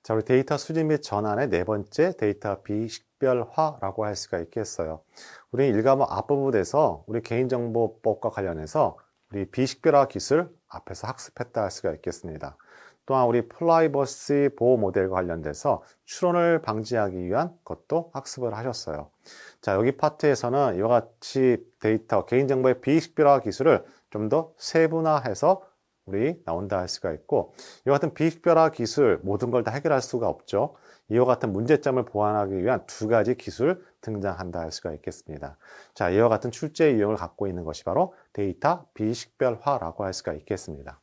자, 우리 데이터 수집 및 전환의 네 번째 데이터 비식별화라고 할 수가 있겠어요. 우리 일과목 앞부분에서 우리 개인정보법과 관련해서 우리 비식별화 기술 앞에서 학습했다 할 수가 있겠습니다. 또한 우리 프라이버시 보호 모델과 관련돼서 추론을 방지하기 위한 것도 학습을 하셨어요. 자, 여기 파트에서는 이와 같이 데이터, 개인정보의 비식별화 기술을 좀 더 세분화해서 우리 나온다 할 수가 있고, 이와 같은 비식별화 기술 모든 걸 다 해결할 수가 없죠. 이와 같은 문제점을 보완하기 위한 두 가지 기술 등장한다 할 수가 있겠습니다. 자, 이와 같은 출제 유형을 갖고 있는 것이 바로 데이터 비식별화라고 할 수가 있겠습니다.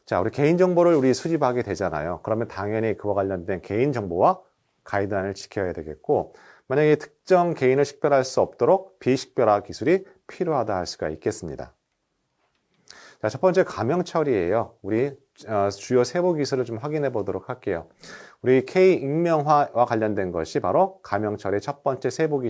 자, 우리 개인정보를 우리 수집하게 되잖아요. 그러면 당연히 그와 관련된 개인정보와 가이드라인을 지켜야 되겠고, 만약에 특정 개인을 식별할 수 없도록 비식별화 기술이 필요하다 할 수가 있겠습니다. 자, 첫 번째 가명 처리예요. 우리 주요 세부 기술을 좀 확인해 보도록 할게요. 우리 K 익명화와 관련된 것이 바로 가명 처리의 첫 번째 세부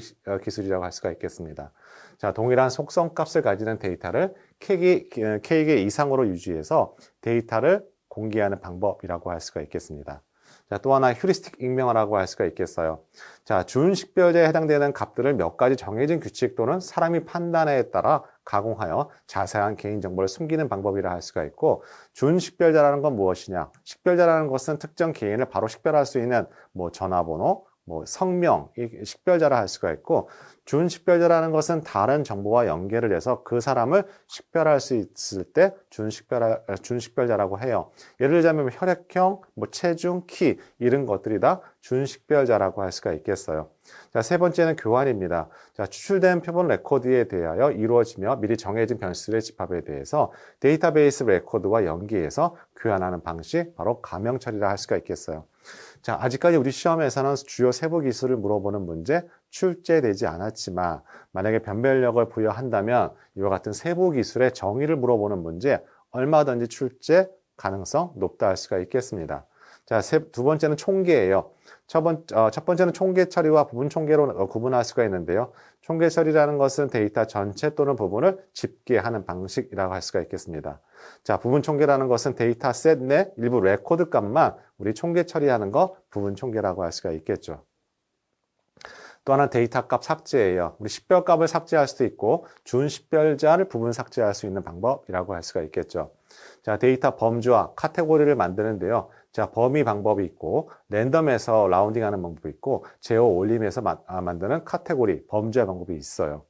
기술이라고 할 수가 있겠습니다. 자, 동일한 속성 값을 가지는 데이터를 K개 이상으로 유지해서 데이터를 공개하는 방법이라고 할 수가 있겠습니다. 자, 또 하나 휴리스틱 익명화라고 할 수가 있겠어요. 자, 준식별자에 해당되는 값들을 몇 가지 정해진 규칙 또는 사람이 판단에 따라 가공하여 자세한 개인정보를 숨기는 방법이라 할 수가 있고, 준식별자라는 건 무엇이냐? 식별자라는 것은 특정 개인을 바로 식별할 수 있는 전화번호, 성명, 이 식별자라 할 수가 있고, 준식별자라는 것은 다른 정보와 연결을 해서 그 사람을 식별할 수 있을 때 준식별자라고 해요. 예를 들자면 혈액형, 체중, 키 이런 것들이 다 준식별자라고 할 수가 있겠어요. 자, 세 번째는 교환입니다. 자, 추출된 표본 레코드에 대하여 이루어지며 미리 정해진 변수의 집합에 대해서 데이터베이스 레코드와 연계해서 교환하는 방식, 바로 가명 처리라 할 수가 있겠어요. 자, 아직까지 우리 시험에서는 주요 세부 기술을 물어보는 문제 출제되지 않았지만, 만약에 변별력을 부여한다면 이와 같은 세부 기술의 정의를 물어보는 문제 얼마든지 출제 가능성 높다 할 수가 있겠습니다. 자, 두 번째는 총계예요. 첫 번째는 총계 처리와 부분 총계로 구분할 수가 있는데요. 총계 처리라는 것은 데이터 전체 또는 부분을 집계하는 방식이라고 할 수가 있겠습니다. 자, 부분 총계라는 것은 데이터 셋 내 일부 레코드 값만 우리 총계 처리하는 거 부분 총계라고 할 수가 있겠죠. 또 하나는 데이터 값 삭제예요. 우리 식별 값을 삭제할 수도 있고 준식별자를 부분 삭제할 수 있는 방법이라고 할 수가 있겠죠. 자, 데이터 범주와 카테고리를 만드는데요. 자, 범위 방법이 있고 랜덤에서 라운딩하는 방법이 있고 제어 올림에서 만드는 카테고리, 범주의 방법이 있어요.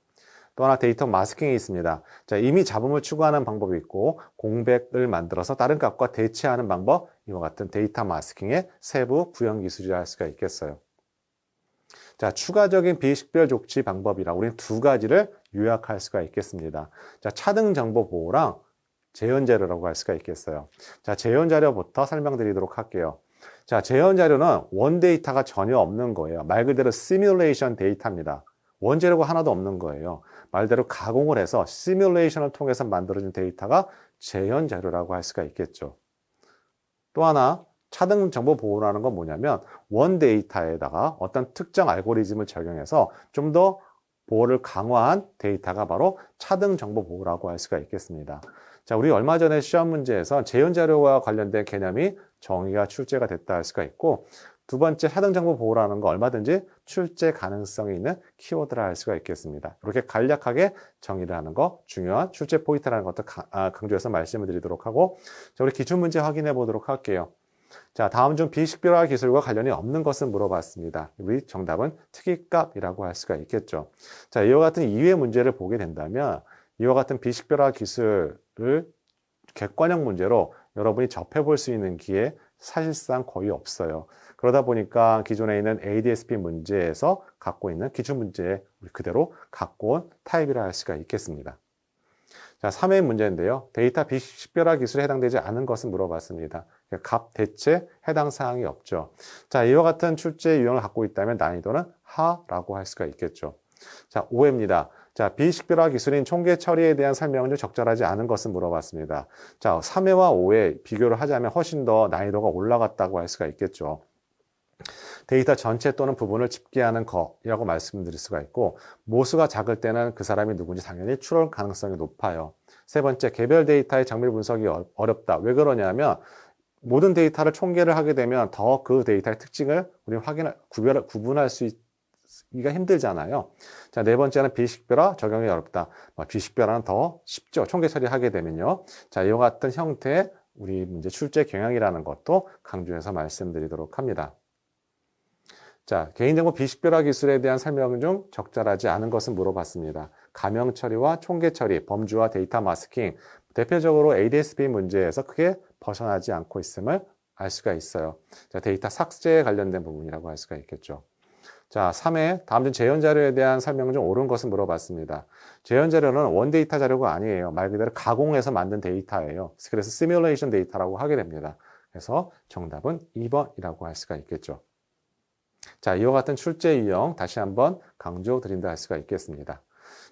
또 하나 데이터 마스킹이 있습니다. 자, 이미 잡음을 추구하는 방법이 있고 공백을 만들어서 다른 값과 대체하는 방법, 이와 같은 데이터 마스킹의 세부 구현 기술이라 할 수가 있겠어요. 자, 추가적인 비식별 족치 방법이라 우리는 두 가지를 요약할 수가 있겠습니다. 자, 차등 정보 보호랑 재현 자료라고 할 수가 있겠어요. 자, 재현 자료부터 설명드리도록 할게요. 자, 재현 자료는 원 데이터가 전혀 없는 거예요. 말 그대로 시뮬레이션 데이터입니다. 원재료가 하나도 없는 거예요. 말대로 가공을 해서 시뮬레이션을 통해서 만들어진 데이터가 재현 자료라고 할 수가 있겠죠. 또 하나 차등 정보 보호라는 건 뭐냐면 원 데이터에다가 어떤 특정 알고리즘을 적용해서 좀 더 보호를 강화한 데이터가 바로 차등 정보 보호라고 할 수가 있겠습니다. 자, 우리 얼마 전에 시험 문제에서 재현 자료와 관련된 개념이 정의가 출제가 됐다 할 수가 있고, 두 번째 차등 정보 보호라는 거 얼마든지 출제 가능성이 있는 키워드라 할 수가 있겠습니다. 이렇게 간략하게 정의를 하는 거 중요한 출제 포인트라는 것도 강조해서 말씀을 드리도록 하고, 자, 우리 기출 문제 확인해 보도록 할게요. 자, 다음 중 비식별화 기술과 관련이 없는 것을 물어봤습니다. 우리 정답은 특이값이라고 할 수가 있겠죠. 자, 이와 같은 이외의 문제를 보게 된다면 이와 같은 비식별화 기술을 객관형 문제로 여러분이 접해볼 수 있는 기회 사실상 거의 없어요. 그러다 보니까 기존에 있는 ADS-B 문제에서 갖고 있는 기출 문제 그대로 갖고 온 타입이라 할 수가 있겠습니다. 자, 3회 문제인데요. 데이터 비식별화 기술에 해당되지 않은 것을 물어봤습니다. 값 대체 해당 사항이 없죠. 자, 이와 같은 출제 유형을 갖고 있다면 난이도는 하라고 할 수가 있겠죠. 자, 5회입니다. 자, 비식별화 기술인 총계 처리에 대한 설명은 적절하지 않은 것을 물어봤습니다. 자, 3회와 5회 비교를 하자면 훨씬 더 난이도가 올라갔다고 할 수가 있겠죠. 데이터 전체 또는 부분을 집계하는 것이라고 말씀드릴 수가 있고, 모수가 작을 때는 그 사람이 누군지 당연히 추론 가능성이 높아요. 세 번째, 개별 데이터의 정밀 분석이 어렵다. 왜 그러냐면 모든 데이터를 총계를 하게 되면 더 그 데이터의 특징을 우리 구분할 수 있기가 힘들잖아요. 자, 네 번째는 비식별화 적용이 어렵다. 비식별화는 더 쉽죠. 총계 처리하게 되면요. 자, 이와 같은 형태의 우리 문제 출제 경향이라는 것도 강조해서 말씀드리도록 합니다. 자, 개인정보 비식별화 기술에 대한 설명 중 적절하지 않은 것은 물어봤습니다. 가명 처리와 총계 처리, 범주와 데이터 마스킹, 대표적으로 ADS-B 문제에서 크게 벗어나지 않고 있음을 알 수가 있어요. 자, 데이터 삭제에 관련된 부분이라고 할 수가 있겠죠. 자, 3회 다음 중 재현 자료에 대한 설명 중 옳은 것은 물어봤습니다. 재현 자료는 원데이터 자료가 아니에요. 말 그대로 가공해서 만든 데이터예요. 그래서 시뮬레이션 데이터라고 하게 됩니다. 그래서 정답은 2번이라고 할 수가 있겠죠. 자, 이와 같은 출제 유형 다시 한번 강조드린다 할 수가 있겠습니다.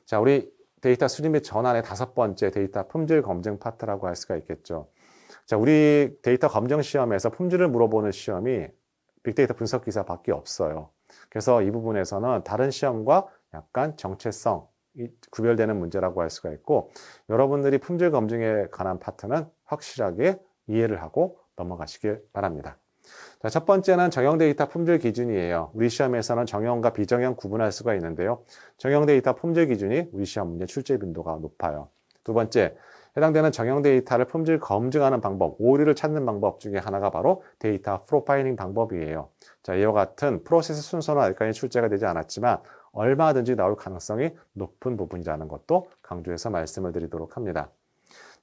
자, 우리 데이터 수립 및 전환의 5번째 데이터 품질 검증 파트라고 할 수가 있겠죠. 자, 우리 데이터 검증 시험에서 품질을 물어보는 시험이 빅데이터 분석 기사밖에 없어요. 그래서 이 부분에서는 다른 시험과 약간 정체성이 구별되는 문제라고 할 수가 있고, 여러분들이 품질 검증에 관한 파트는 확실하게 이해를 하고 넘어가시길 바랍니다. 자, 첫 번째는 정형 데이터 품질 기준이에요. 우리 시험에서는 정형과 비정형 구분할 수가 있는데요. 정형 데이터 품질 기준이 우리 시험 문제 출제 빈도가 높아요. 두 번째, 해당되는 정형 데이터를 품질 검증하는 방법, 오류를 찾는 방법 중에 하나가 바로 데이터 프로파일링 방법이에요. 자, 이와 같은 프로세스 순서는 아직까지 출제가 되지 않았지만 얼마든지 나올 가능성이 높은 부분이라는 것도 강조해서 말씀을 드리도록 합니다.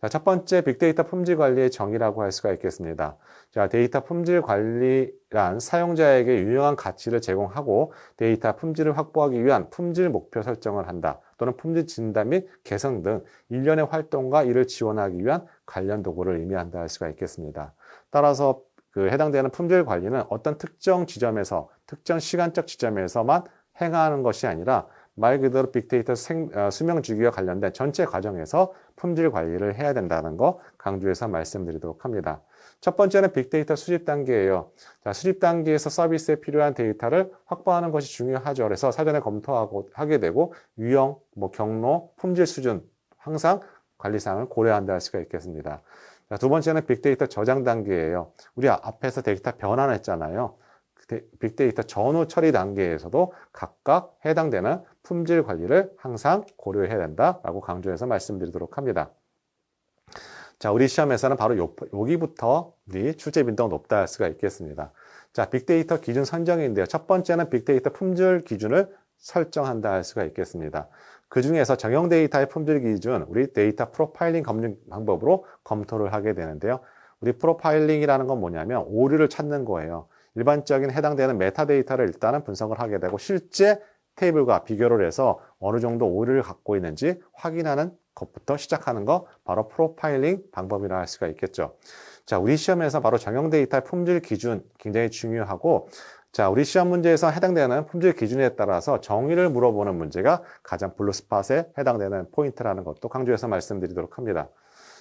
자, 첫 번째 빅데이터 품질 관리의 정의라고 할 수가 있겠습니다. 자, 데이터 품질 관리란 사용자에게 유용한 가치를 제공하고 데이터 품질을 확보하기 위한 품질 목표 설정을 한다. 또는 품질 진단 및 개선 등 일련의 활동과 이를 지원하기 위한 관련 도구를 의미한다 할 수가 있겠습니다. 따라서 해당되는 품질 관리는 어떤 특정 지점에서, 특정 시간적 지점에서만 행하는 것이 아니라 말 그대로 빅데이터 수명 주기와 관련된 전체 과정에서 품질 관리를 해야 된다는 거 강조해서 말씀드리도록 합니다. 첫 번째는 빅데이터 수집 단계예요. 자, 수집 단계에서 서비스에 필요한 데이터를 확보하는 것이 중요하죠. 그래서 사전에 검토하고 하게 되고 유형, 경로, 품질 수준 항상 관리사항을 고려한다 할 수가 있겠습니다. 자, 두 번째는 빅데이터 저장 단계예요. 우리 앞에서 데이터 변환했잖아요. 빅데이터 전후 처리 단계에서도 각각 해당되는 품질 관리를 항상 고려해야 된다라고 강조해서 말씀드리도록 합니다. 자, 우리 시험에서는 바로 여기부터 우리 출제 빈도가 높다 할 수가 있겠습니다. 자, 빅데이터 기준 선정인데요. 첫 번째는 빅데이터 품질 기준을 설정한다 할 수가 있겠습니다. 그 중에서 정형 데이터의 품질 기준, 우리 데이터 프로파일링 검증 방법으로 검토를 하게 되는데요. 우리 프로파일링이라는 건 뭐냐면 오류를 찾는 거예요. 일반적인 해당되는 메타데이터를 일단은 분석을 하게 되고 실제 테이블과 비교를 해서 어느 정도 오류를 갖고 있는지 확인하는 것부터 시작하는 거 바로 프로파일링 방법이라 할 수가 있겠죠. 자, 우리 시험에서 바로 정형 데이터의 품질 기준 굉장히 중요하고, 자, 우리 시험 문제에서 해당되는 품질 기준에 따라서 정의를 물어보는 문제가 가장 블루스팟에 해당되는 포인트라는 것도 강조해서 말씀드리도록 합니다.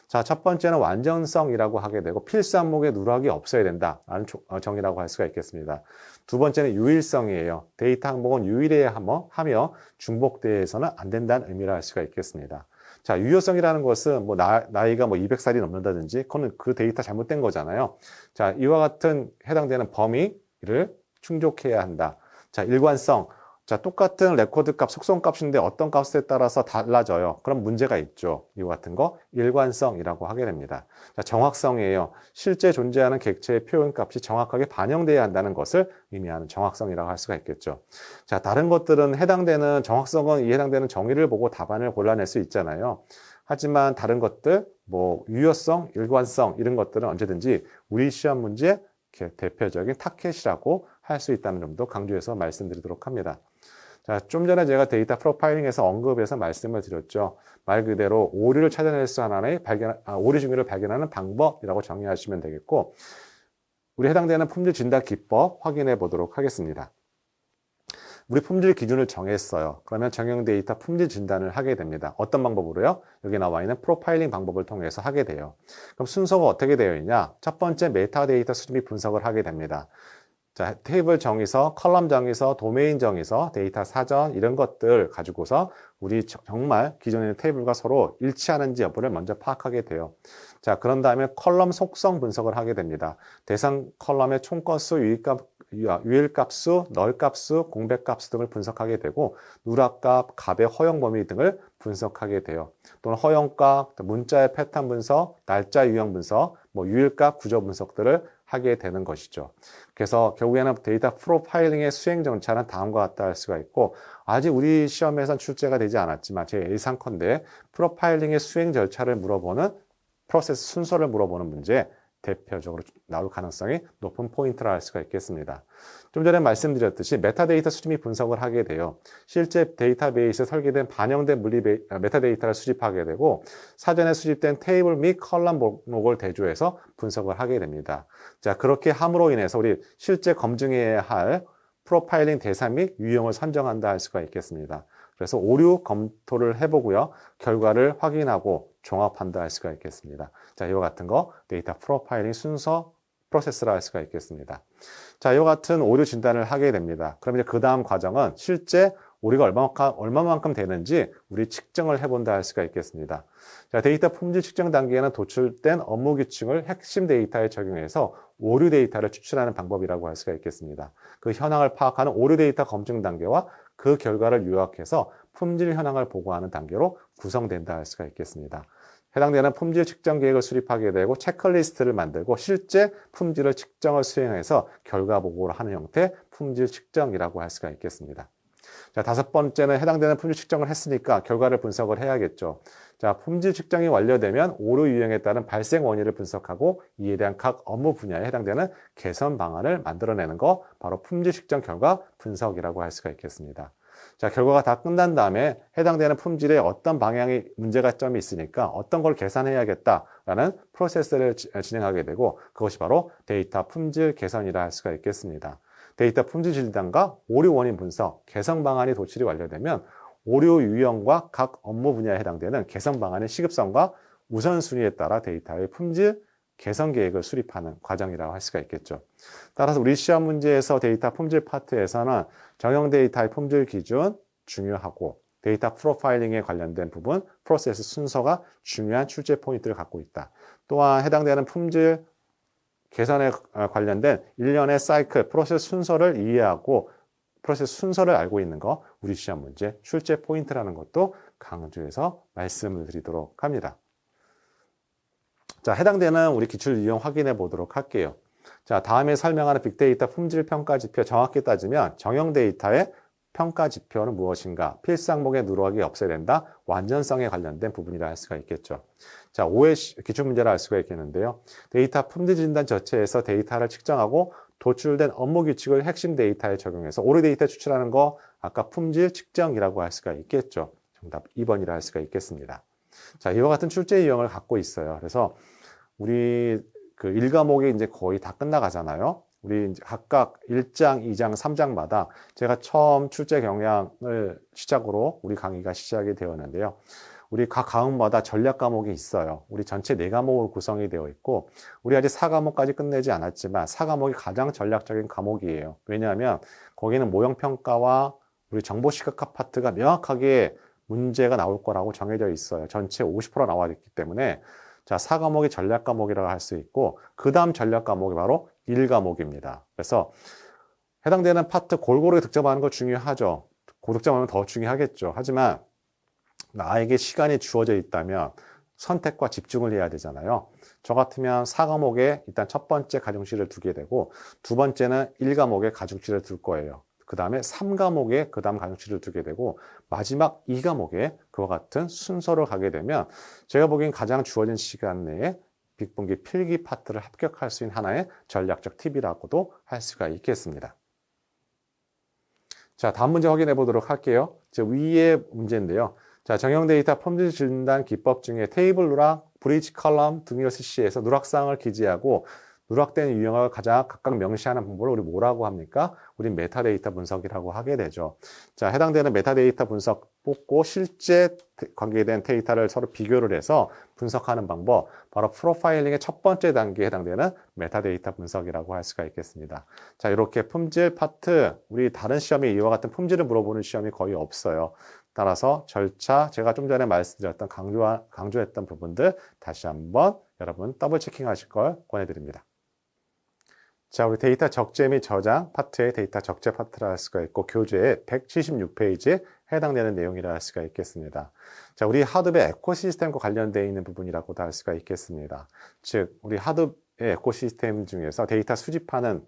자, 첫 번째는 완전성이라고 하게 되고 필수 항목에 누락이 없어야 된다라는 정의라고 할 수가 있겠습니다. 두 번째는 유일성이에요. 데이터 항목은 유일해야 하며 중복돼서는 안 된다는 의미라 할 수가 있겠습니다. 자, 유효성이라는 것은 나이가 200살이 넘는다든지 그거는 그 데이터 잘못된 거잖아요. 자, 이와 같은 해당되는 범위를 충족해야 한다. 자, 일관성. 자, 똑같은 레코드 값, 속성 값인데 어떤 값에 따라서 달라져요. 그럼 문제가 있죠. 이와 같은 거 일관성이라고 하게 됩니다. 자, 정확성이에요. 실제 존재하는 객체의 표현 값이 정확하게 반영돼야 한다는 것을 의미하는 정확성이라고 할 수가 있겠죠. 자, 다른 것들은 해당되는 정확성은 이 해당되는 정의를 보고 답안을 골라낼 수 있잖아요. 하지만 다른 것들, 유효성, 일관성 이런 것들은 언제든지 우리 시험 문제 대표적인 타켓이라고 할 수 있다는 점도 강조해서 말씀드리도록 합니다. 자, 좀 전에 제가 데이터 프로파일링에서 언급해서 말씀을 드렸죠. 말 그대로 오류를 찾아낼 수 하나의 오류 징후를 발견하는 방법이라고 정의하시면 되겠고, 우리 해당되는 품질 진단 기법 확인해 보도록 하겠습니다. 우리 품질 기준을 정했어요. 그러면 정형 데이터 품질 진단을 하게 됩니다. 어떤 방법으로요? 여기 나와 있는 프로파일링 방법을 통해서 하게 돼요. 그럼 순서가 어떻게 되어 있냐? 첫 번째 메타데이터 수집 및 분석을 하게 됩니다. 자, 테이블 정의서, 컬럼 정의서, 도메인 정의서, 데이터 사전 이런 것들 가지고서 우리 정말 기존에 있는 테이블과 서로 일치하는지 여부를 먼저 파악하게 돼요. 자, 그런 다음에 컬럼 속성 분석을 하게 됩니다. 대상 컬럼의 총건수, 유일값수, 널값수, 공백값수 등을 분석하게 되고 누락값, 값의 허용 범위 등을 분석하게 돼요. 또는 허용값, 문자의 패턴 분석, 날짜 유형 분석, 유일값 구조 분석들을 하게 되는 것이죠. 그래서 결국에는 데이터 프로파일링의 수행 절차는 다음과 같다 할 수가 있고 아직 우리 시험에선 출제가 되지 않았지만 제 예상컨대 프로파일링의 수행 절차를 물어보는 프로세스 순서를 물어보는 문제 대표적으로 나올 가능성이 높은 포인트라 할 수가 있겠습니다. 좀 전에 말씀드렸듯이 메타데이터 수집 및 분석을 하게 돼요. 실제 데이터베이스에 설계된 반영된 메타데이터를 수집하게 되고 사전에 수집된 테이블 및 컬럼 목록을 대조해서 분석을 하게 됩니다. 자, 그렇게 함으로 인해서 우리 실제 검증해야 할 프로파일링 대상 및 유형을 선정한다 할 수가 있겠습니다. 그래서 오류 검토를 해보고요. 결과를 확인하고 종합한다 할 수가 있겠습니다. 자, 이와 같은 거 데이터 프로파일링 순서 프로세스라 할 수가 있겠습니다. 자, 이와 같은 오류 진단을 하게 됩니다. 그럼 이제 그 다음 과정은 실제 오류가 얼마만큼 되는지 우리 측정을 해본다 할 수가 있겠습니다. 자, 데이터 품질 측정 단계에는 도출된 업무 규칙을 핵심 데이터에 적용해서 오류 데이터를 추출하는 방법이라고 할 수가 있겠습니다. 그 현황을 파악하는 오류 데이터 검증 단계와 그 결과를 요약해서 품질 현황을 보고하는 단계로 구성된다 할 수가 있겠습니다. 해당되는 품질 측정 계획을 수립하게 되고 체크리스트를 만들고 실제 품질을 측정을 수행해서 결과 보고를 하는 형태 품질 측정이라고 할 수가 있겠습니다. 자, 다섯 번째는 해당되는 품질 측정을 했으니까 결과를 분석을 해야겠죠. 자, 품질 측정이 완료되면 오류 유형에 따른 발생 원인을 분석하고 이에 대한 각 업무 분야에 해당되는 개선 방안을 만들어내는 거 바로 품질 측정 결과 분석이라고 할 수가 있겠습니다. 자, 결과가 다 끝난 다음에 해당되는 품질에 어떤 방향의 문제가 점이 있으니까 어떤 걸 개선해야겠다라는 프로세스를 진행하게 되고 그것이 바로 데이터 품질 개선이라 할 수가 있겠습니다. 데이터 품질 진단과 오류 원인 분석, 개선 방안이 도출이 완료되면 오류 유형과 각 업무 분야에 해당되는 개선 방안의 시급성과 우선순위에 따라 데이터의 품질 개선 계획을 수립하는 과정이라고 할 수가 있겠죠. 따라서 우리 시험 문제에서 데이터 품질 파트에서는 정형 데이터의 품질 기준 중요하고 데이터 프로파일링에 관련된 부분, 프로세스 순서가 중요한 출제 포인트를 갖고 있다. 또한 해당되는 품질 개선에 관련된 일련의 사이클, 프로세스 순서를 이해하고 프로세스 순서를 알고 있는 거 우리 시험 문제 출제 포인트라는 것도 강조해서 말씀을 드리도록 합니다. 자, 해당되는 우리 기출 유형 확인해 보도록 할게요. 자, 다음에 설명하는 빅데이터 품질 평가 지표 정확히 따지면 정형 데이터의 평가 지표는 무엇인가? 필수항목의 누락이 없애야 된다. 완전성에 관련된 부분이라 할 수가 있겠죠. 자, 5회 기출문제라 할 수가 있겠는데요. 데이터 품질 진단 전체에서 데이터를 측정하고 도출된 업무 규칙을 핵심 데이터에 적용해서 오류 데이터 추출하는 거 아까 품질 측정이라고 할 수가 있겠죠. 정답 2번이라 할 수가 있겠습니다. 자, 이와 같은 출제 유형을 갖고 있어요. 그래서 우리 그 1과목이 이제 거의 다 끝나가잖아요. 우리 이제 각각 1장, 2장, 3장마다 제가 처음 출제 경향을 시작으로 우리 강의가 시작이 되었는데요. 우리 각 과목마다 전략 과목이 있어요. 우리 전체 4과목으로 구성이 되어 있고 우리 아직 4과목까지 끝내지 않았지만 4과목이 가장 전략적인 과목이에요. 왜냐하면 거기는 모형평가와 우리 정보시각화 파트가 명확하게 문제가 나올 거라고 정해져 있어요. 전체 50% 나와 있기 때문에 자, 4과목이 전략 과목이라고 할 수 있고 그 다음 전략 과목이 바로 1과목입니다. 그래서 해당되는 파트 골고루 득점하는 거 중요하죠. 고득점하면 더 중요하겠죠. 하지만 나에게 시간이 주어져 있다면 선택과 집중을 해야 되잖아요. 저 같으면 4과목에 일단 첫 번째 가중치를 두게 되고 두 번째는 1과목에 가중치를 둘 거예요. 그 다음에 3과목에 그 다음 가중치를 두게 되고 마지막 2과목에 그와 같은 순서를 가게 되면 제가 보기엔 가장 주어진 시간 내에 빅분기 필기 파트를 합격할 수 있는 하나의 전략적 팁이라고도 할 수가 있겠습니다. 자, 다음 문제 확인해 보도록 할게요. 제 위의 문제인데요. 자, 정형 데이터 품질 진단 기법 중에 테이블 누락, 브리지 컬럼 등을 실시해서 누락사항을 기재하고 누락된 유형을 가장 각각 명시하는 방법을 우리 뭐라고 합니까? 우리 메타데이터 분석이라고 하게 되죠. 자, 해당되는 메타데이터 분석 뽑고 실제 관계된 데이터를 서로 비교를 해서 분석하는 방법, 바로 프로파일링의 첫 번째 단계에 해당되는 메타데이터 분석이라고 할 수가 있겠습니다. 자, 이렇게 품질 파트, 우리 다른 시험에 이와 같은 품질을 물어보는 시험이 거의 없어요. 따라서 절차, 제가 좀 전에 말씀드렸던 강조했던 부분들 다시 한번 여러분 더블 체킹하실 걸 권해드립니다. 자, 우리 데이터 적재 및 저장 파트의 데이터 적재 파트라 할 수가 있고 교재의 176페이지에 해당되는 내용이라 할 수가 있겠습니다. 자, 우리 하드웨어 에코시스템과 관련되어 있는 부분이라고도 할 수가 있겠습니다. 즉, 우리 하드웨어 에코시스템 중에서 데이터 수집하는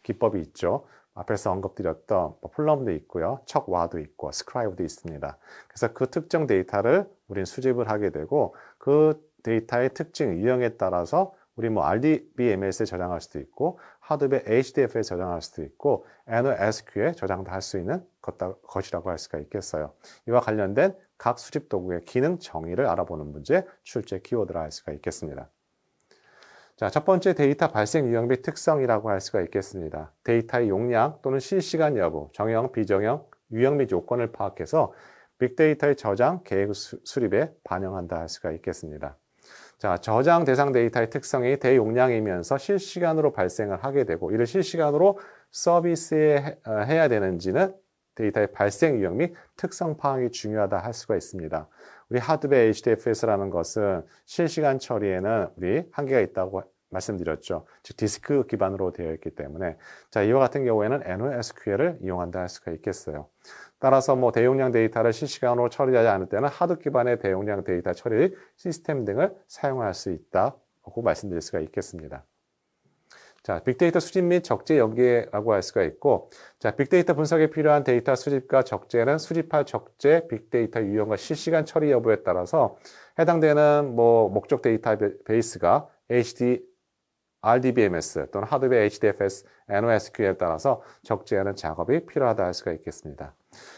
기법이 있죠. 앞에서 언급드렸던 플럼도 있고요. 척와도 있고 스크라이브도 있습니다. 그래서 그 특정 데이터를 우리는 수집을 하게 되고 그 데이터의 특징, 유형에 따라서 우리 RDBMS에 저장할 수도 있고 하드웨어 HDF에 저장할 수도 있고 NoSQL에 저장도 할 수 있는 것이라고 할 수가 있겠어요. 이와 관련된 각 수집 도구의 기능 정의를 알아보는 문제, 출제 키워드라 할 수가 있겠습니다. 자, 첫 번째 데이터 발생 유형 및 특성이라고 할 수가 있겠습니다. 데이터의 용량 또는 실시간 여부, 정형, 비정형, 유형 및 요건을 파악해서 빅데이터의 저장, 계획 수립에 반영한다 할 수가 있겠습니다. 자, 저장 대상 데이터의 특성이 대용량이면서 실시간으로 발생을 하게 되고 이를 실시간으로 서비스해야 되는지는 데이터의 발생 유형 및 특성 파악이 중요하다 할 수가 있습니다. 우리 하드웨어 HDFS라는 것은 실시간 처리에는 우리 한계가 있다고 말씀드렸죠. 즉 디스크 기반으로 되어 있기 때문에 자, 이와 같은 경우에는 NoSQL을 이용한다 할 수가 있겠어요. 따라서 대용량 데이터를 실시간으로 처리하지 않을 때는 하드 기반의 대용량 데이터 처리 시스템 등을 사용할 수 있다고 말씀드릴 수가 있겠습니다. 자, 빅데이터 수집 및 적재 연계라고 할 수가 있고, 자, 빅데이터 분석에 필요한 데이터 수집과 적재는 수집할 적재, 빅데이터 유형과 실시간 처리 여부에 따라서 해당되는 목적 데이터베이스가 RDBMS 또는 하드웨어 HDFS, NoSQL에 따라서 적재하는 작업이 필요하다 할 수가 있겠습니다.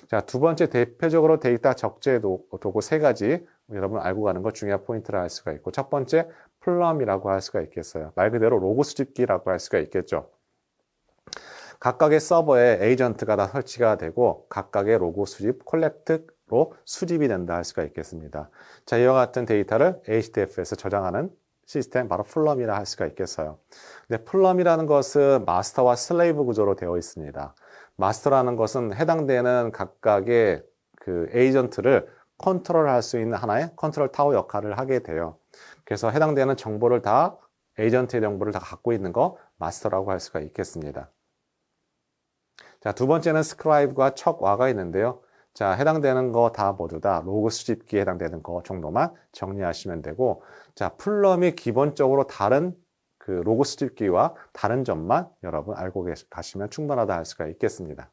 자, 두 번째 대표적으로 데이터 적재 도구 세 가지 여러분 알고 가는 것 중요한 포인트라 할 수가 있고, 첫 번째 플럼이라고 할 수가 있겠어요. 말 그대로 로그 수집기라고 할 수가 있겠죠. 각각의 서버에 에이전트가 다 설치가 되고 각각의 로그 수집 콜렉트로 수집이 된다 할 수가 있겠습니다. 자, 이와 같은 데이터를 HDF에서 저장하는 시스템 바로 플럼이라 할 수가 있겠어요. 근데 플럼이라는 것은 마스터와 슬레이브 구조로 되어 있습니다. 마스터라는 것은 해당되는 각각의 그 에이전트를 컨트롤할 수 있는 하나의 컨트롤 타워 역할을 하게 돼요. 그래서 해당되는 정보를 다 에이전트의 정보를 다 갖고 있는 거 마스터라고 할 수가 있겠습니다. 자, 두 번째는 스크라이브와 척와가 있는데요. 자, 해당되는 거 다 모두 다 로그 수집기에 해당되는 거 정도만 정리하시면 되고, 자, 플럼이 기본적으로 다른 그 로그 수집기와 다른 점만 여러분 알고 가시면 충분하다 할 수가 있겠습니다.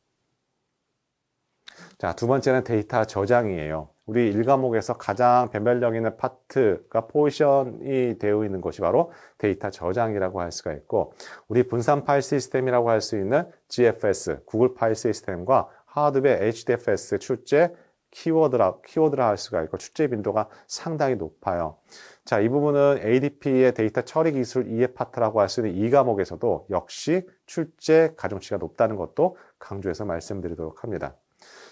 자, 두 번째는 데이터 저장이에요. 우리 1과목에서 가장 변별력 있는 파트가 포지션이 되어 있는 것이 바로 데이터 저장이라고 할 수가 있고, 우리 분산 파일 시스템이라고 할 수 있는 GFS, 구글 파일 시스템과 하드웨어 HDFS 출제 키워드라 할 수가 있고 출제 빈도가 상당히 높아요. 자, 이 부분은 ADP의 데이터 처리 기술 2의 파트라고 할 수 있는 2과목에서도 역시 출제 가중치가 높다는 것도 강조해서 말씀드리도록 합니다.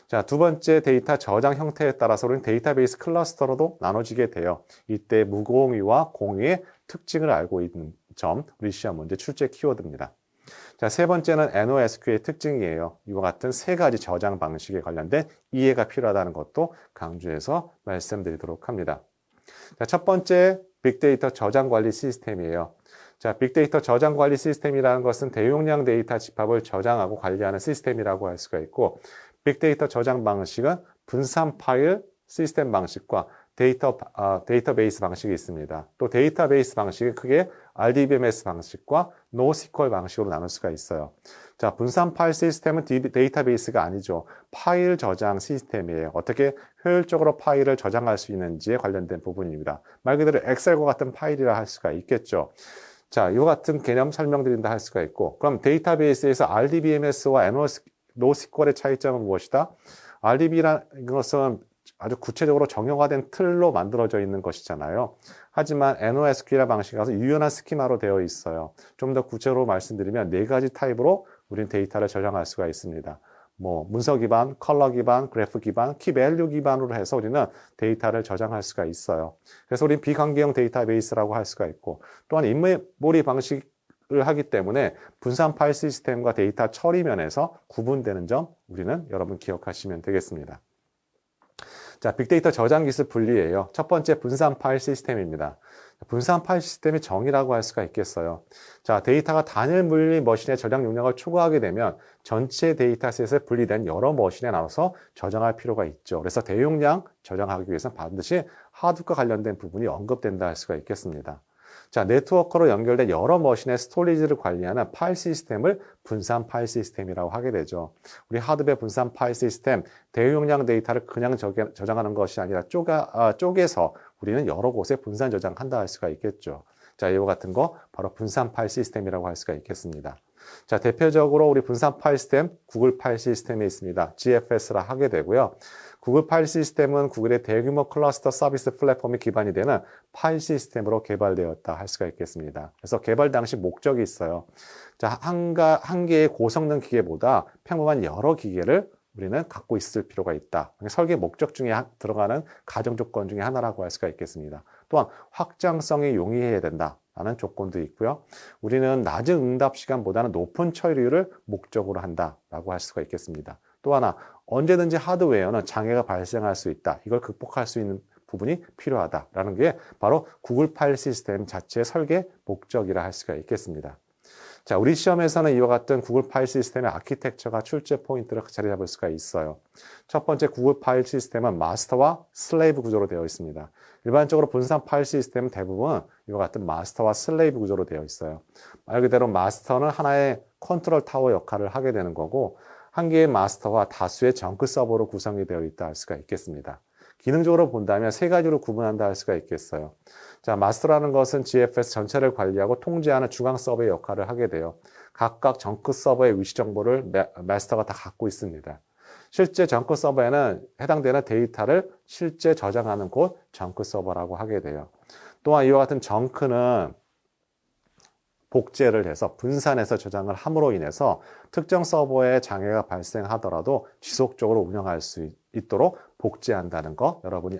자, 두 번째 데이터 저장 형태에 따라서 우리는 데이터베이스 클러스터로도 나눠지게 돼요. 이때 무공유와 공유의 특징을 알고 있는 점, 우리 시험 문제 출제 키워드입니다. 자, 세 번째는 NoSQL의 특징이에요. 이와 같은 세 가지 저장 방식에 관련된 이해가 필요하다는 것도 강조해서 말씀드리도록 합니다. 자, 첫 번째 빅데이터 저장 관리 시스템이에요. 자, 빅데이터 저장 관리 시스템이라는 것은 대용량 데이터 집합을 저장하고 관리하는 시스템이라고 할 수가 있고, 빅데이터 저장 방식은 분산 파일 시스템 방식과 데이터베이스 방식이 있습니다. 또 데이터베이스 방식이 크게 RDBMS 방식과 NoSQL 방식으로 나눌 수가 있어요. 자, 분산 파일 시스템은 데이터베이스가 아니죠. 파일 저장 시스템이에요. 어떻게 효율적으로 파일을 저장할 수 있는지에 관련된 부분입니다. 말 그대로 엑셀과 같은 파일이라 할 수가 있겠죠. 자, 이와 같은 개념 설명드린다 할 수가 있고, 그럼 데이터베이스에서 RDBMS와 NoSQL의 차이점은 무엇이다? RDB라는 것은 아주 구체적으로 정형화된 틀로 만들어져 있는 것이잖아요. 하지만 NoSQL 방식이 가서 유연한 스키마로 되어 있어요. 좀 더 구체적으로 말씀드리면 네 가지 타입으로 우리는 데이터를 저장할 수가 있습니다. 문서 기반, 컬러 기반, 그래프 기반, 키밸류 기반으로 해서 우리는 데이터를 저장할 수가 있어요. 그래서 우리는 비관계형 데이터베이스라고 할 수가 있고, 또한 인메모리 방식을 하기 때문에 분산 파일 시스템과 데이터 처리 면에서 구분되는 점 우리는 여러분 기억하시면 되겠습니다. 자, 빅데이터 저장 기술 분리예요. 첫 번째 분산 파일 시스템입니다. 분산 파일 시스템의 정의라고 할 수가 있겠어요. 자, 데이터가 단일 물리 머신의 저장 용량을 초과하게 되면 전체 데이터셋에 분리된 여러 머신에 나눠서 저장할 필요가 있죠. 그래서 대용량 저장하기 위해서는 반드시 하드와 관련된 부분이 언급된다 할 수가 있겠습니다. 자, 네트워크로 연결된 여러 머신의 스토리지를 관리하는 파일 시스템을 분산 파일 시스템이라고 하게 되죠. 우리 하드웨어 분산 파일 시스템, 대용량 데이터를 그냥 저장하는 것이 아니라 쪼개서 우리는 여러 곳에 분산 저장한다 할 수가 있겠죠. 자, 이와 같은 거 바로 분산 파일 시스템이라고 할 수가 있겠습니다. 자, 대표적으로 우리 분산 파일 시스템, 구글 파일 시스템에 있습니다. GFS라 하게 되고요. 구글 파일 시스템은 구글의 대규모 클러스터 서비스 플랫폼이 기반이 되는 파일 시스템으로 개발되었다 할 수가 있겠습니다. 그래서 개발 당시 목적이 있어요. 자, 한 개의 고성능 기계보다 평범한 여러 기계를 우리는 갖고 있을 필요가 있다. 설계 목적 중에 들어가는 가정 조건 중에 하나라고 할 수가 있겠습니다. 또한 확장성이 용이해야 된다. 라는 조건도 있고요. 우리는 낮은 응답 시간보다는 높은 처리율을 목적으로 한다라고 할 수가 있겠습니다. 또 하나, 언제든지 하드웨어는 장애가 발생할 수 있다. 이걸 극복할 수 있는 부분이 필요하다라는 게 바로 구글 파일 시스템 자체의 설계 목적이라 할 수가 있겠습니다. 자, 우리 시험에서는 이와 같은 구글 파일 시스템의 아키텍처가 출제 포인트를 자리 잡을 수가 있어요. 첫 번째 구글 파일 시스템은 마스터와 슬레이브 구조로 되어 있습니다. 일반적으로 분산 파일 시스템은 대부분 이와 같은 마스터와 슬레이브 구조로 되어 있어요. 말 그대로 마스터는 하나의 컨트롤 타워 역할을 하게 되는 거고 한 개의 마스터와 다수의 정크 서버로 구성이 되어 있다 할 수가 있겠습니다. 기능적으로 본다면 세 가지로 구분한다 할 수가 있겠어요. 자, 마스터라는 것은 GFS 전체를 관리하고 통제하는 중앙 서버의 역할을 하게 돼요. 각각 정크 서버의 위치 정보를 마스터가 다 갖고 있습니다. 실제 정크 서버에는 해당되는 데이터를 실제 저장하는 곳 정크 서버라고 하게 돼요. 또한 이와 같은 정크는 복제를 해서 분산해서 저장을 함으로 인해서 특정 서버에 장애가 발생하더라도 지속적으로 운영할 수 있도록 복제한다는 거 여러분이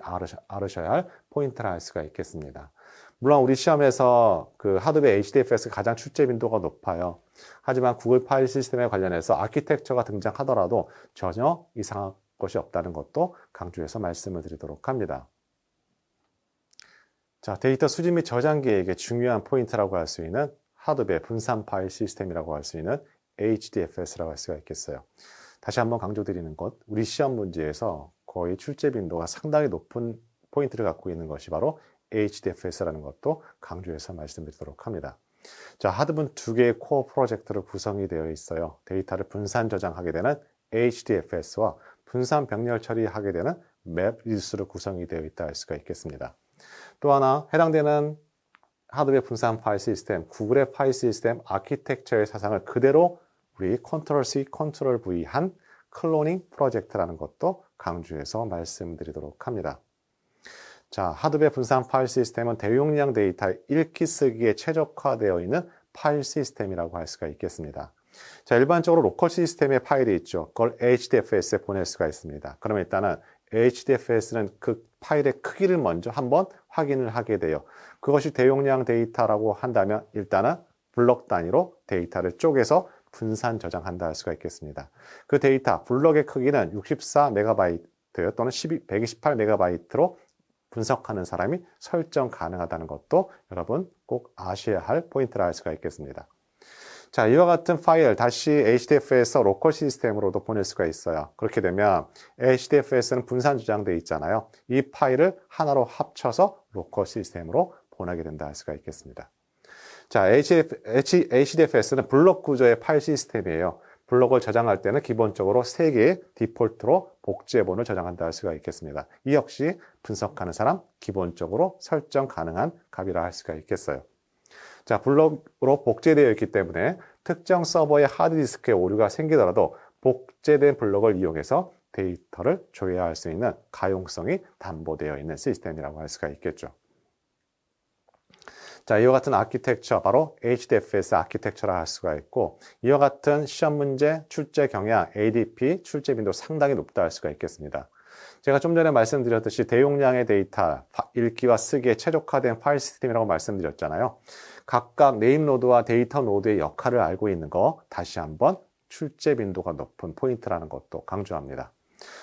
알으셔야 할 포인트라 할 수가 있겠습니다. 물론 우리 시험에서 그 하드웨어 HDFS가 가장 출제 빈도가 높아요. 하지만 구글 파일 시스템에 관련해서 아키텍처가 등장하더라도 전혀 이상한 것이 없다는 것도 강조해서 말씀을 드리도록 합니다. 자, 데이터 수집 및 저장 계획의 중요한 포인트라고 할 수 있는 하드웨어 분산 파일 시스템이라고 할 수 있는 HDFS라고 할 수가 있겠어요. 다시 한번 강조드리는 것, 우리 시험 문제에서 거의 출제 빈도가 상당히 높은 포인트를 갖고 있는 것이 바로 HDFS라는 것도 강조해서 말씀드리도록 합니다. 자, 하드분 두 개의 코어 프로젝트로 구성이 되어 있어요. 데이터를 분산 저장하게 되는 HDFS와 분산 병렬 처리하게 되는 MapReduce로 구성이 되어 있다 할 수가 있겠습니다. 또 하나 해당되는 하드웨어 분산 파일 시스템, 구글의 파일 시스템 아키텍처의 사상을 그대로 우리 컨트롤 C, 컨트롤 V 한 클로닝 프로젝트라는 것도 강조해서 말씀드리도록 합니다. 자, 하드웨어 분산 파일 시스템은 대용량 데이터 읽기 쓰기에 최적화되어 있는 파일 시스템이라고 할 수가 있겠습니다. 자, 일반적으로 로컬 시스템의 파일이 있죠. 그걸 HDFS에 보낼 수가 있습니다. 그러면 일단은 HDFS는 그 파일의 크기를 먼저 한번 확인을 하게 돼요. 그것이 대용량 데이터라고 한다면 일단은 블럭 단위로 데이터를 쪼개서 분산 저장한다 할 수가 있겠습니다. 그 데이터, 블럭의 크기는 64MB 또는 128MB로 분석하는 사람이 설정 가능하다는 것도 여러분 꼭 아셔야 할 포인트라 할 수가 있겠습니다. 자, 이와 같은 파일 다시 HDFS에서 로컬 시스템으로도 보낼 수가 있어요. 그렇게 되면 HDFS는 분산 저장되어 있잖아요. 이 파일을 하나로 합쳐서 로컬 시스템으로 보내게 된다 할 수가 있겠습니다. 자, HDFS는 블록 구조의 파일 시스템이에요. 블록을 저장할 때는 기본적으로 3개의 디폴트로 복제본을 저장한다 할 수가 있겠습니다. 이 역시 분석하는 사람 기본적으로 설정 가능한 값이라 할 수가 있겠어요. 자, 블록으로 복제되어 있기 때문에 특정 서버의 하드디스크에 오류가 생기더라도 복제된 블록을 이용해서 데이터를 조회할 수 있는 가용성이 담보되어 있는 시스템이라고 할 수가 있겠죠. 자, 이와 같은 아키텍처, 바로 HDFS 아키텍처라 할 수가 있고, 이와 같은 시험 문제 출제 경향, ADP 출제 빈도 상당히 높다 할 수가 있겠습니다. 제가 좀 전에 말씀드렸듯이 대용량의 데이터, 읽기와 쓰기에 최적화된 파일 시스템이라고 말씀드렸잖아요. 각각 네임 노드와 데이터 노드의 역할을 알고 있는 거 다시 한번 출제 빈도가 높은 포인트라는 것도 강조합니다.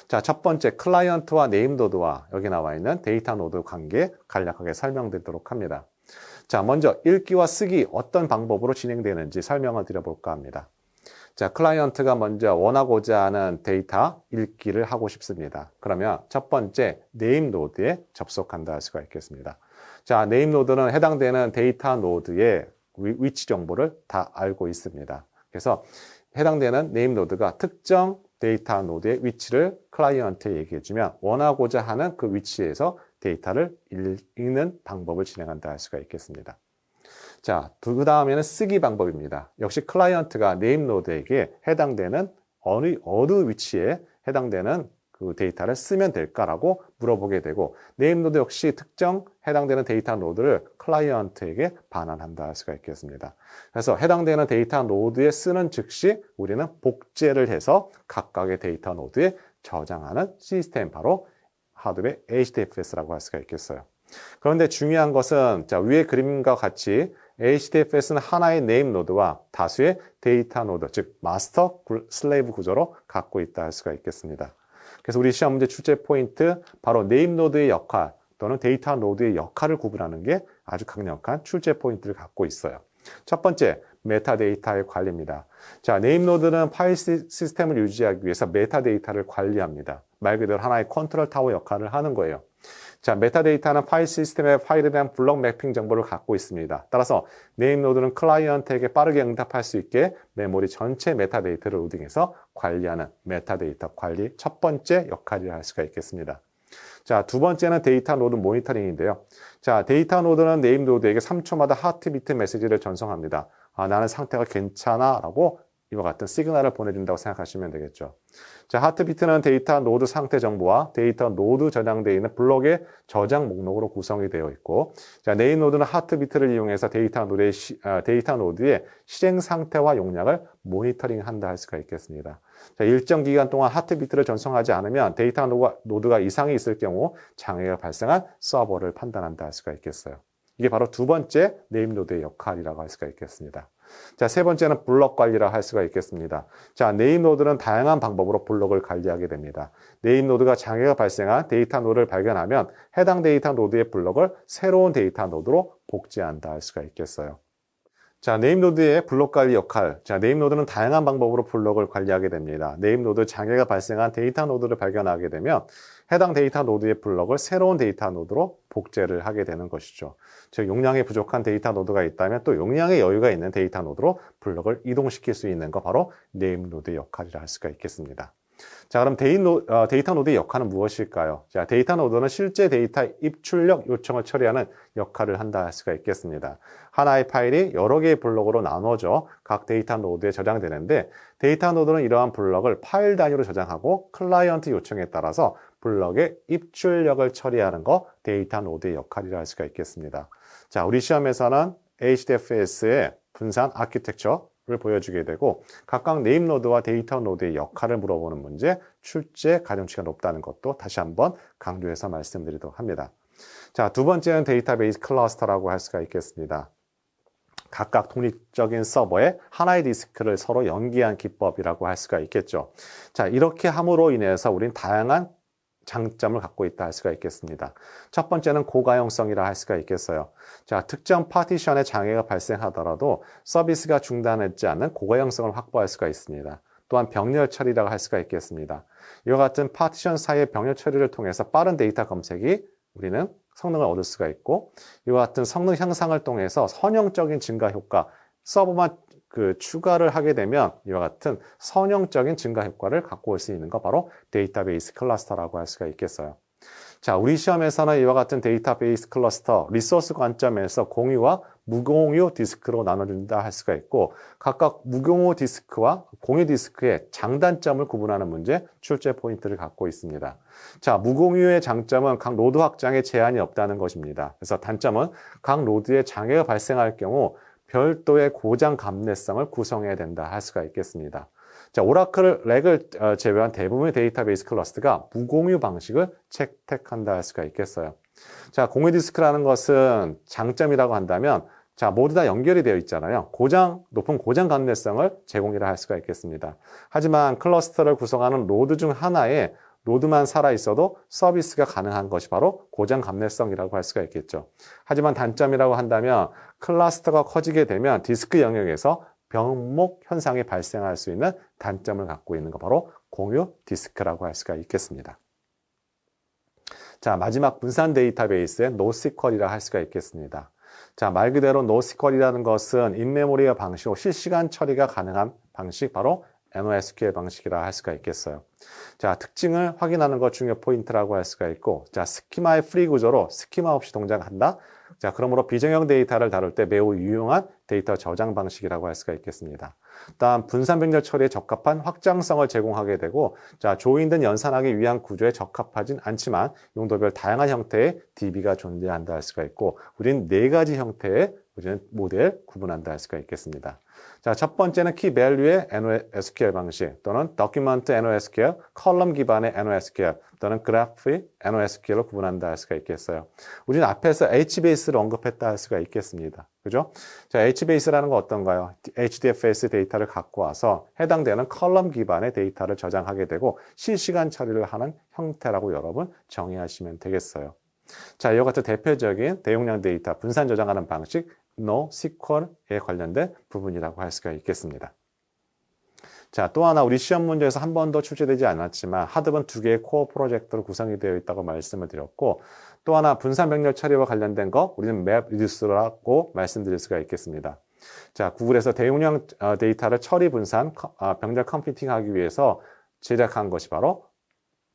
자, 첫 번째 클라이언트와 네임 노드와 여기 나와 있는 데이터 노드 관계 간략하게 설명드리도록 합니다. 자, 먼저 읽기와 쓰기 어떤 방법으로 진행되는지 설명을 드려볼까 합니다. 자, 클라이언트가 먼저 원하고자 하는 데이터 읽기를 하고 싶습니다. 그러면 첫 번째 네임 노드에 접속한다 할 수가 있겠습니다. 자, 네임 노드는 해당되는 데이터 노드의 위치 정보를 다 알고 있습니다. 그래서 해당되는 네임 노드가 특정 데이터 노드의 위치를 클라이언트에 얘기해주면 원하고자 하는 그 위치에서 데이터를 읽는 방법을 진행한다 할 수가 있겠습니다. 자, 그 다음에는 쓰기 방법입니다. 역시 클라이언트가 네임 노드에게 해당되는 어느 위치에 해당되는 그 데이터를 쓰면 될까라고 물어보게 되고 네임 노드 역시 특정 해당되는 데이터 노드를 클라이언트에게 반환한다 할 수가 있겠습니다. 그래서 해당되는 데이터 노드에 쓰는 즉시 우리는 복제를 해서 각각의 데이터 노드에 저장하는 시스템 바로 하드웨어 HDFS라고 할 수가 있겠어요. 그런데 중요한 것은 자, 위의 그림과 같이 HDFS는 하나의 네임 노드와 다수의 데이터 노드, 즉 마스터 슬레이브 구조로 갖고 있다 할 수가 있겠습니다. 그래서 우리 시험 문제 출제 포인트 바로 네임 노드의 역할 또는 데이터 노드의 역할을 구분하는 게 아주 강력한 출제 포인트를 갖고 있어요. 첫 번째, 메타데이터의 관리입니다. 자, 네임 노드는 파일 시스템을 유지하기 위해서 메타데이터를 관리합니다. 말 그대로 하나의 컨트롤 타워 역할을 하는 거예요. 자, 메타데이터는 파일 시스템의 파일에 대한 블록 매핑 정보를 갖고 있습니다. 따라서 네임 노드는 클라이언트에게 빠르게 응답할 수 있게 메모리 전체 메타데이터를 로딩해서 관리하는 메타데이터 관리 첫 번째 역할이라 할 수가 있겠습니다. 자, 두 번째는 데이터 노드 모니터링인데요. 자, 데이터 노드는 네임 노드에게 3초마다 하트비트 메시지를 전송합니다. 아, 나는 상태가 괜찮아 라고 이와 같은 시그널을 보내준다고 생각하시면 되겠죠. 자, 하트비트는 데이터 노드 상태 정보와 데이터 노드 저장되어 있는 블록의 저장 목록으로 구성이 되어 있고, 자, 네임 노드는 하트비트를 이용해서 데이터 노드의 실행 상태와 용량을 모니터링한다 할 수가 있겠습니다. 자, 일정 기간 동안 하트비트를 전송하지 않으면 데이터 노드가 이상이 있을 경우 장애가 발생한 서버를 판단한다 할 수가 있겠어요. 이게 바로 두 번째 네임 노드의 역할이라고 할 수가 있겠습니다. 자, 세 번째는 블록 관리라 할 수가 있겠습니다. 자, 네임 노드는 다양한 방법으로 블록을 관리하게 됩니다. 네임 노드가 장애가 발생한 데이터 노드를 발견하면 해당 데이터 노드의 블록을 새로운 데이터 노드로 복제한다 할 수가 있겠어요. 자, 네임 노드의 블록 관리 역할. 자, 네임 노드는 다양한 방법으로 블록을 관리하게 됩니다. 네임 노드 장애가 발생한 데이터 노드를 발견하게 되면 해당 데이터 노드의 블록을 새로운 데이터 노드로 복제를 하게 되는 것이죠. 즉, 용량이 부족한 데이터 노드가 있다면 또 용량의 여유가 있는 데이터 노드로 블록을 이동시킬 수 있는 거 바로 네임 노드의 역할이라 할 수가 있겠습니다. 자, 그럼 데이터 노드의 역할은 무엇일까요? 자, 데이터 노드는 실제 데이터 입출력 요청을 처리하는 역할을 한다 할 수가 있겠습니다. 하나의 파일이 여러 개의 블록으로 나눠져 각 데이터 노드에 저장되는데 데이터 노드는 이러한 블록을 파일 단위로 저장하고 클라이언트 요청에 따라서 블록의 입출력을 처리하는 거 데이터 노드의 역할이라 할 수가 있겠습니다. 자, 우리 시험에서는 HDFS의 분산 아키텍처를 보여주게 되고 각각 네임 노드와 데이터 노드의 역할을 물어보는 문제 출제 가중치가 높다는 것도 다시 한번 강조해서 말씀드리도록 합니다. 자, 두 번째는 데이터베이스 클러스터라고 할 수가 있겠습니다. 각각 독립적인 서버에 하나의 디스크를 서로 연계한 기법이라고 할 수가 있겠죠. 자, 이렇게 함으로 인해서 우린 다양한 장점을 갖고 있다 할 수가 있겠습니다. 첫 번째는 고가용성이라 할 수가 있겠어요. 자, 특정 파티션에 장애가 발생하더라도 서비스가 중단하지 않는 고가용성을 확보할 수가 있습니다. 또한 병렬 처리라고 할 수가 있겠습니다. 이와 같은 파티션 사이의 병렬 처리를 통해서 빠른 데이터 검색이 우리는 성능을 얻을 수가 있고 이와 같은 성능 향상을 통해서 선형적인 증가 효과, 서버만 추가를 하게 되면 이와 같은 선형적인 증가 효과를 갖고 올 수 있는 거 바로 데이터베이스 클러스터라고 할 수가 있겠어요. 자, 우리 시험에서는 이와 같은 데이터베이스 클러스터 리소스 관점에서 공유와 무공유 디스크로 나눠준다 할 수가 있고 각각 무공유 디스크와 공유 디스크의 장단점을 구분하는 문제 출제 포인트를 갖고 있습니다. 자, 무공유의 장점은 각 노드 확장에 제한이 없다는 것입니다. 그래서 단점은 각 노드에 장애가 발생할 경우 별도의 고장 감내성을 구성해야 된다 할 수가 있겠습니다. 자, 오라클 렉을 제외한 대부분의 데이터베이스 클러스터가 무공유 방식을 채택한다 할 수가 있겠어요. 자, 공유 디스크라는 것은 장점이라고 한다면 자, 모두 다 연결이 되어 있잖아요. 높은 고장 감내성을 제공이라 할 수가 있겠습니다. 하지만 클러스터를 구성하는 노드 중 하나에 로드만 살아있어도 서비스가 가능한 것이 바로 고장 감내성이라고 할 수가 있겠죠. 하지만 단점이라고 한다면 클러스터가 커지게 되면 디스크 영역에서 병목 현상이 발생할 수 있는 단점을 갖고 있는 거 바로 공유 디스크라고 할 수가 있겠습니다. 자, 마지막 분산 데이터베이스의 NoSQL이라 할 수가 있겠습니다. 자, 말 그대로 NoSQL이라는 것은 인메모리어 방식으로 실시간 처리가 가능한 방식, 바로 NoSQL 방식이라 할 수가 있겠어요. 자, 특징을 확인하는 것 중요 포인트라고 할 수가 있고, 자, 스키마의 프리 구조로 스키마 없이 동작한다. 자, 그러므로 비정형 데이터를 다룰 때 매우 유용한 데이터 저장 방식이라고 할 수가 있겠습니다. 다음, 분산 병렬 처리에 적합한 확장성을 제공하게 되고, 자, 조인된 연산하기 위한 구조에 적합하진 않지만 용도별 다양한 형태의 DB가 존재한다 할 수가 있고, 우리는 4가지 형태의 우리는 모델 구분한다 할 수가 있겠습니다. 자, 첫 번째는 키 밸류의 NoSQL 방식 또는 도큐먼트 NoSQL, 컬럼 기반의 NoSQL 또는 그래프 NoSQL로 구분한다 할 수가 있겠어요. 우리는 앞에서 HBase를 언급했다 할 수가 있겠습니다. 그죠? 자, HBase라는 건 어떤가요? HDFS 데이터를 갖고 와서 해당되는 컬럼 기반의 데이터를 저장하게 되고 실시간 처리를 하는 형태라고 여러분 정의하시면 되겠어요. 자, 이와 같은 대표적인 대용량 데이터 분산 저장하는 방식 NoSQL에 관련된 부분이라고 할 수가 있겠습니다. 자, 또 하나 우리 시험 문제에서 한 번도 출제되지 않았지만 하드번 2개의 코어 프로젝트로 구성이 되어 있다고 말씀을 드렸고, 또 하나 분산 병렬 처리와 관련된 거 우리는 맵 리듀스라고 말씀드릴 수가 있겠습니다. 자, 구글에서 대용량 데이터를 처리 분산 병렬 컴퓨팅하기 위해서 제작한 것이 바로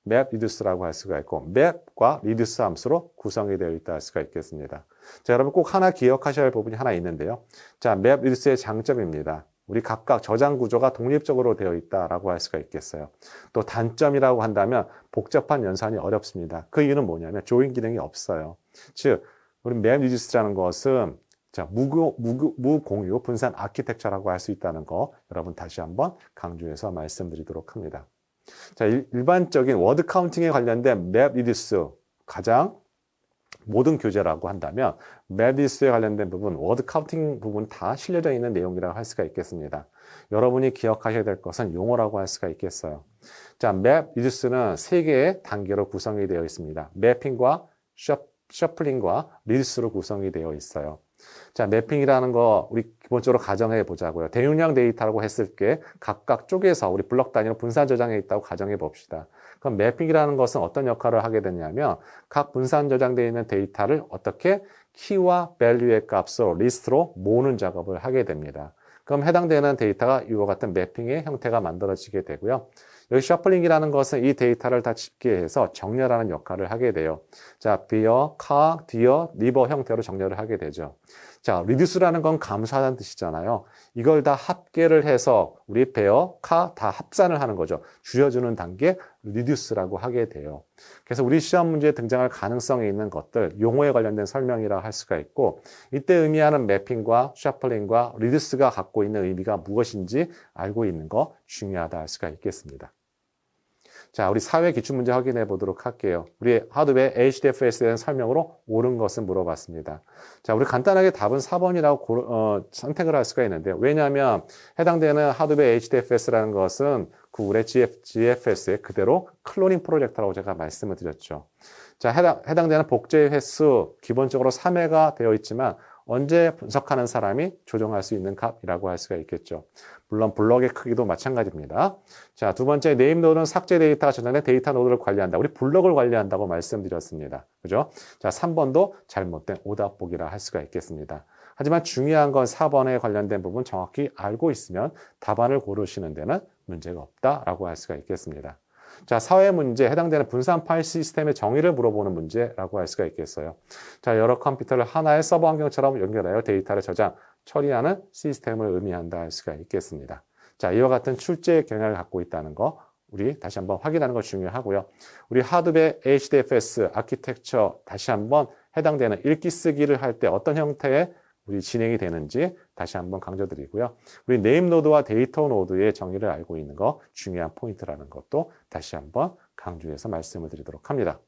맵 리듀스라고 할 수가 있고, 맵과 리듀스 함수로 구성이 되어 있다 할 수가 있겠습니다. 자, 여러분 꼭 하나 기억하셔야 할 부분이 하나 있는데요. 자, 맵 리듀스의 장점입니다. 우리 각각 저장 구조가 독립적으로 되어 있다라고 할 수가 있겠어요. 또 단점이라고 한다면 복잡한 연산이 어렵습니다. 그 이유는 뭐냐면 조인 기능이 없어요. 즉, 우리 맵 리듀스라는 것은 자, 무공유 분산 아키텍처라고 할 수 있다는 거 여러분 다시 한번 강조해서 말씀드리도록 합니다. 자, 일반적인 워드 카운팅에 관련된 맵 리듀스 가장 모든 교재라고 한다면 맵 리듀스에 관련된 부분, 워드 카운팅 부분 다 실려져 있는 내용이라고 할 수가 있겠습니다. 여러분이 기억하셔야 될 것은 용어라고 할 수가 있겠어요. 자, 맵 리듀스는 3개의 단계로 구성이 되어 있습니다. 매핑과 셔플링과 리듀스로 구성이 되어 있어요. 자, 매핑이라는 거 우리 기본적으로 가정해 보자고요. 대용량 데이터라고 했을 때 각각 쪽에서 우리 블럭 단위로 분산 저장해 있다고 가정해 봅시다. 그럼 매핑이라는 것은 어떤 역할을 하게 되냐면 각 분산 저장되어 있는 데이터를 어떻게 키와 밸류의 값으로 리스트로 모으는 작업을 하게 됩니다. 그럼 해당되는 데이터가 이와 같은 매핑의 형태가 만들어지게 되고요. 여기 셔플링이라는 것은 이 데이터를 다 집계해서 정렬하는 역할을 하게 돼요. 자, 비어, 카, 디어, 리버 형태로 정렬을 하게 되죠. 자, 리듀스라는 건 감소하다는 뜻이잖아요. 이걸 다 합계를 해서 우리 베어, 카 다 합산을 하는 거죠. 줄여주는 단계 리듀스라고 하게 돼요. 그래서 우리 시험 문제에 등장할 가능성이 있는 것들, 용어에 관련된 설명이라 할 수가 있고, 이때 의미하는 매핑과 셔플링과 리듀스가 갖고 있는 의미가 무엇인지 알고 있는 거 중요하다 할 수가 있겠습니다. 자, 우리 사회 기출문제 확인해 보도록 할게요. 우리 하드웨어 HDFS에 대한 설명으로 옳은 것을 물어봤습니다. 자, 우리 간단하게 답은 4번이라고 선택을 할 수가 있는데, 왜냐하면 해당되는 하드웨어 HDFS라는 것은 구글의 GFS의 그대로 클로닝 프로젝트라고 제가 말씀을 드렸죠. 자, 해당되는 복제의 횟수 기본적으로 3회가 되어 있지만 언제 분석하는 사람이 조정할 수 있는 값이라고 할 수가 있겠죠. 물론 블럭의 크기도 마찬가지입니다. 자, 두 번째 네임 노드는 삭제 데이터가 저장된 데이터 노드를 관리한다. 우리 블럭을 관리한다고 말씀드렸습니다. 그죠? 자, 3번도 잘못된 오답 보기라 할 수가 있겠습니다. 하지만 중요한 건 4번에 관련된 부분 정확히 알고 있으면 답안을 고르시는 데는 문제가 없다라고 할 수가 있겠습니다. 자, 사회 문제, 해당되는 분산 파일 시스템의 정의를 물어보는 문제라고 할 수가 있겠어요. 자, 여러 컴퓨터를 하나의 서버 환경처럼 연결하여 데이터를 저장, 처리하는 시스템을 의미한다 할 수가 있겠습니다. 자, 이와 같은 출제 경향을 갖고 있다는 거 우리 다시 한번 확인하는 거 중요하고요. 우리 하드웨어 HDFS 아키텍처 다시 한번 해당되는 읽기 쓰기를 할 때 어떤 형태의 우리 진행이 되는지 다시 한번 강조드리고요. 우리 네임 노드와 데이터 노드의 정의를 알고 있는 거 중요한 포인트라는 것도 다시 한번 강조해서 말씀을 드리도록 합니다.